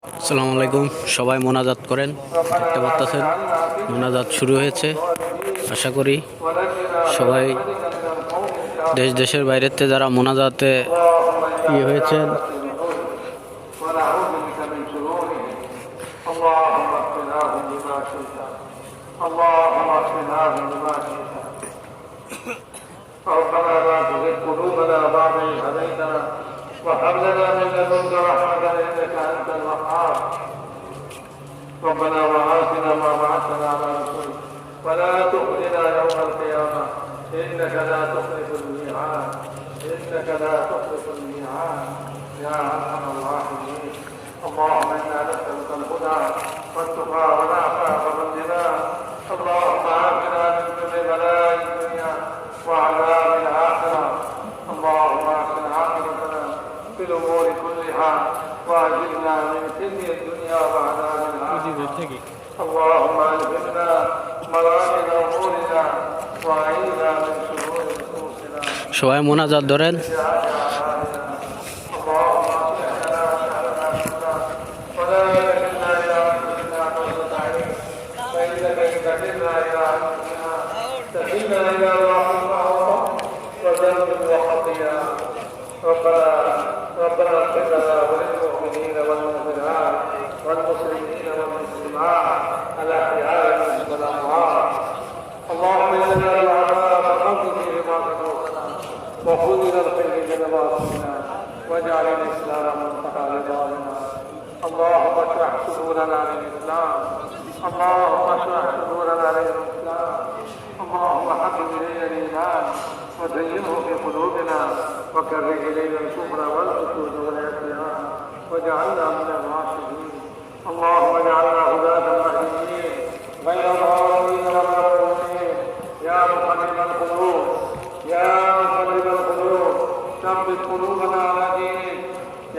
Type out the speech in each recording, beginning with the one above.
আসসালামু আলাইকুম। সবাই মোনাজাত করেন, দেখতে পাচ্ছেন মোনাজাত শুরু হয়েছে। আশা করি সবাই দেশ দেশের বাইরের থেকে যারা মোনাজাতে হয়েছেন ربنا لا تزغ قلوبنا بعد إذ هديتنا وهب لنا من لدنك رحمة إنك أنت الوهاب ربنا وآتنا ما وعدتنا على رسلك ولا تخزنا يوم القيامة إنك لا تخلف الميعاد يا أرحم الراحمين. اللهم إنا نسألك الهدى والتقى والعفاف والغنى. اللهم عافنا من كل بلاء الدنيا وعذاب الآخرة. اللهم أحسن عاقبتنا في الأمور كلها وأجرنا من خزي الدنيا وعذاب الآخرة. اللهم ألهمنا مراتب أمورنا وأعيذنا من شرور نفوسنا. সবাই মোনাজাত ধরেন। ربنا اغفر لنا وللمؤمنين والمؤمنات والمسلمين والمسلمات الأحياء منهم والأموات. اللهم إنا العذاب فقد فيهما ذنوبنا وخذ إلى الخير جنباتنا واجعل الإسلام منتهى رضانا. اللهم اشرح صدورنا للإسلام. اللهم اشرح صدورنا للإسلام. اللهم حبب إلينا الإيمان وزينه في قلوبنا وكره إلينا الكفر والفسوق والعصيان واجعلنا من الراشدين. اللهم اجعلنا هداة مهديين غير ضالين ولا مضلين. يا مقلب القلوب ثبت قلوبنا على دينك.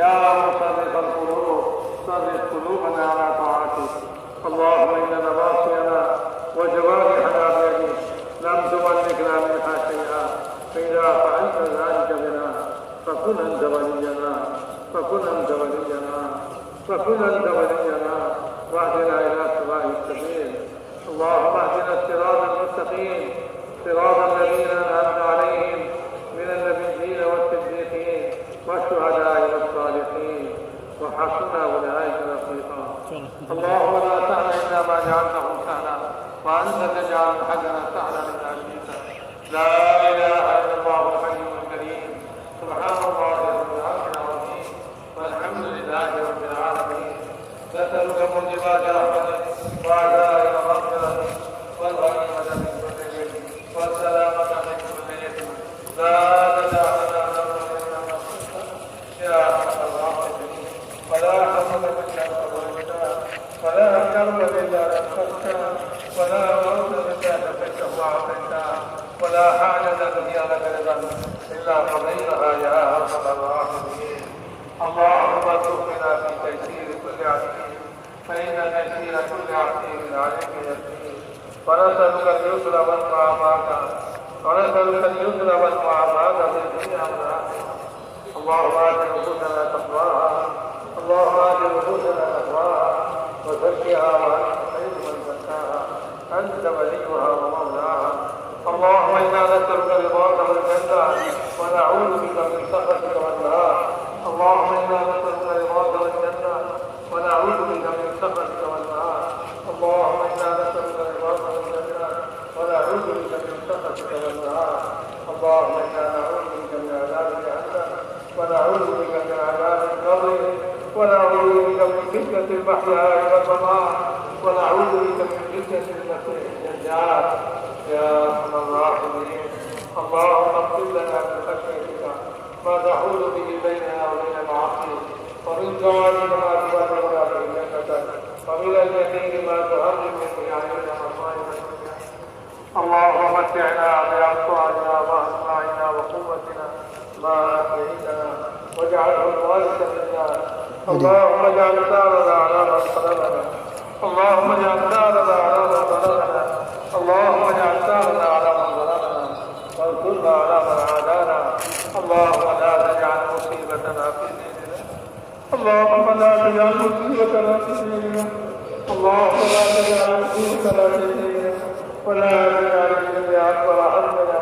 يا مصرف القلوب صرف قلوبنا على طاعتك. اللهم إن نواصينا وجوارحنا بيدك لم تملكنا منها شيئا فإذا فعلت ذلك بنا فكن أنت ولينا واهدنا إلى صراط السبيل. اللهم اهدنا الصراط المستقيم صراط الذين أنعمت عليهم من النبيين والصديقين والشهداء والصالحين وحسن أولئك رفيقا. اللهم لا سهل إلا ما جعلته سهلا وأنت تجعل الحزن سهلا إذا شئت. لا إله إلا الله الحي الكريم. سبحان الله رب العرش العظيم والحمد لله رب العالمين. نسألك موجبات رحمتك وعزائم مغفرتك والغنيمة من كل شيء والسلامة من كل إثم. لا تدع لنا ذنبا إلا غفرته يا أرحم الراحمين. ولا حسنة إلا قضيتها ولا كربا إلا نفستها ولا موتا إلا نفسته وعافيتها ولا حاجة هي لك رضا إلا قضيتها يا أرحم الراحمين. اللهم ارزقنا في تيسير كل عسير فإن تيسير كل عسير عليك يسير. ونسألك اليسر والمعافاة في الدنيا والآخرة. اللهم آت نفوسنا تقواها وزكها وأنت خير من زكاها أنت وليها ومولاها. اللهم إنا نسألك رضاك والجنة ونعوذ بك من سخطك والنار. اللهم إنا نسألك رضاك والجنة ونعوذ بك من سخطك والنار. اللهم إنا نسألك رضاك والجنة ونعوذ بك من سخطك والنار. اللهم إنا نعوذ بك من عذاب جهنم ونعوذ بك من عذاب القبر ونعوذ بك من فتنة المحيا والممات ونعوذ بك من فتنة المسيح الدجال يا أرحم الراحمين. اللهم اغفر لنا من خشيتك ما تحول به بيننا وبين معاصيك ومن طاعتك ما تبلغنا به جنتك ومن اليقين ما تهون به علينا مصائب الدنيا. اللهم متعنا بأبصارنا وأسماعنا وقوتنا ما أحييتنا واجعله الوارث منا. اللهم اجعل ثارنا على من ظلمنا. اللهم اجعل ثارنا على من ظلمنا. اللهم اجعل ثارنا على من ظلمنا وانصرنا على من عادانا. اللهم لا تجعل مصيبتنا في ديننا اللهم لا تجعل مصيبتنا في ديننا اللهم لا تجعل مصيبتنا في ديننا ولا تجعل الدنيا اكبر همنا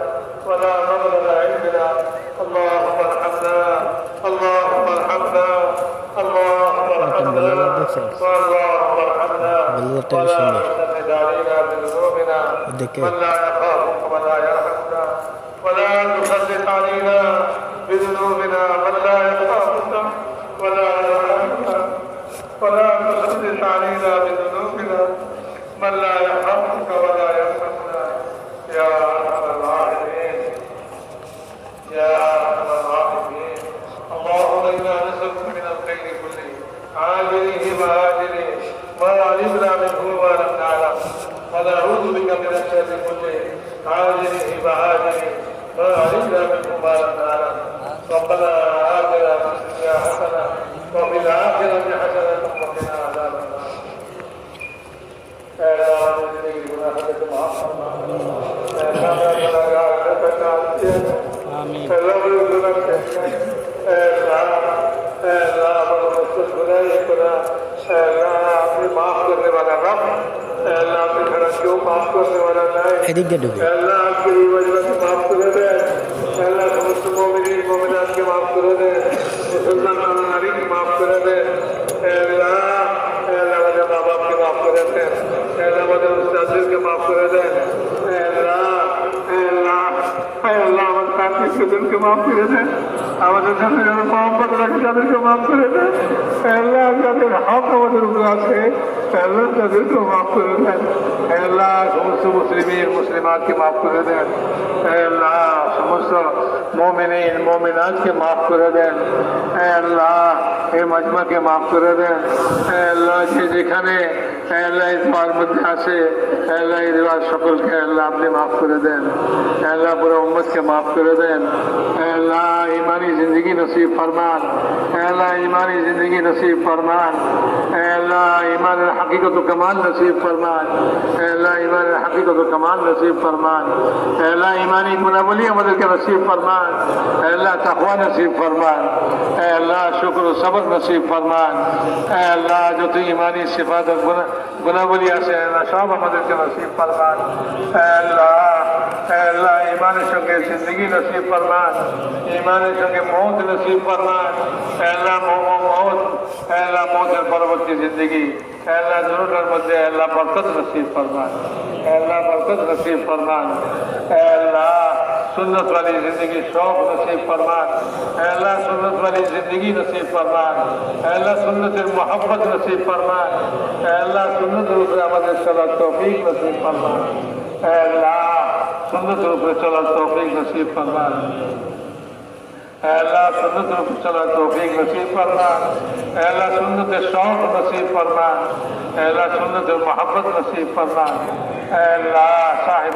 ولا مبلغ علمنا اللهم ارحمنا اللهم ارحمنا اللهم ارحمنا اللهم ارحمنا ولا تسدد علينا بذنوبنا من لا يخافك ولا يرحمنا ولا تسلط علينا بذنوبنا من لا يخافك ولا يرحمنا ولا تسلط علينا بذنوبنا من لا يخافك ولا يرحمنا يا ارحم الراحمين يا ارحم الراحمين اللهم انا نسالك من الخير كله عاجله واجله ما علمنا منه وما لم نعلم ونعوذ بك من الشر كله عاجله واجله ما علمنا منه وما لم نعلم ربنا آتنا في الدنيا حسنه وفي الاخره حسنه وقنا عذاب النار এদিকে ঢুকে माफ करे दें আমাদের সাথে যারা মোহাম্মদ রাখে তাদেরকে মাফ করে দেন আল্লাহ যাদের হক আমাদের উপর আছে আল্লাহ তাদেরকে মাফ করে দেন আল্লাহ সমস্ত মুসলিমাতকে মাফ করে দেন আল্লাহ সমস্ত মুমিনিন মুমিনাতকে মাফ করে দেন আল্লাহ এই মজমাকে মাফ করে দেন আল্লাহ যে যেখানে আল্লাহ এই দোয়ার মধ্যে আছে আল্লাহ এই দোয়ার সকলকে আল্লাহ আপনি মাফ করে দেন আল্লাহ পুরো উম্মতকে মাফ করে দেন আল্লাহ ईमानी जिंदगी नसीब फरमान अल्लाह ईमानी जिंदगी नसीब फरमान अल्लाह ईमान हकीकत कमाल नसीब फरमान अल्लाह ईमान हकीकत कमाल नसीब फरमान अल्लाह ईमानी गुनावली अमल के नसीब फरमान अल्लाह तकवा नसीब फरमान अल्लाह शुक्र सब्र नसीब फरमान अल्लाह जो तू ईमानी सिफात गुनावली আছে আল্লাহ সব আমাদেরকে নসিব ফরমান আল্লাহ আল্লাহ ईमाনের সঙ্গে जिंदगी नसीब फरमान ईमाনের সঙ্গে मौत नसीब फरमान अल्लाह मौत अल्लाह मौतेর পরবর্তী जिंदगी अल्लाह দুটোর মধ্যে अल्लाह बरकत नसीब फरमान अल्लाह बरकत नसीब फरमान अल्लाह सुन्नत वाली जिंदगी शौक नसीब फरमान अल्लाह सुन्नत वाली जिंदगी नसीब फरमान अल्लाह सुन्नतेর मोहब्बत नसीब फरमान अल्लाह सुन्नतेর উপরে আমাদের চলার তৌফিক नसीब फरमान अल्लाह सुन्नतेর উপরে চলার তৌফিক नसीब फरमान अल्लाह सुन्नत पर चला तौफीक नसीब फरमान अल्लाह सुन्नत शौक नसीब फरमान अल्लाह सुन्नत मोहब्बत नसीब फरमान अल्लाह साहिब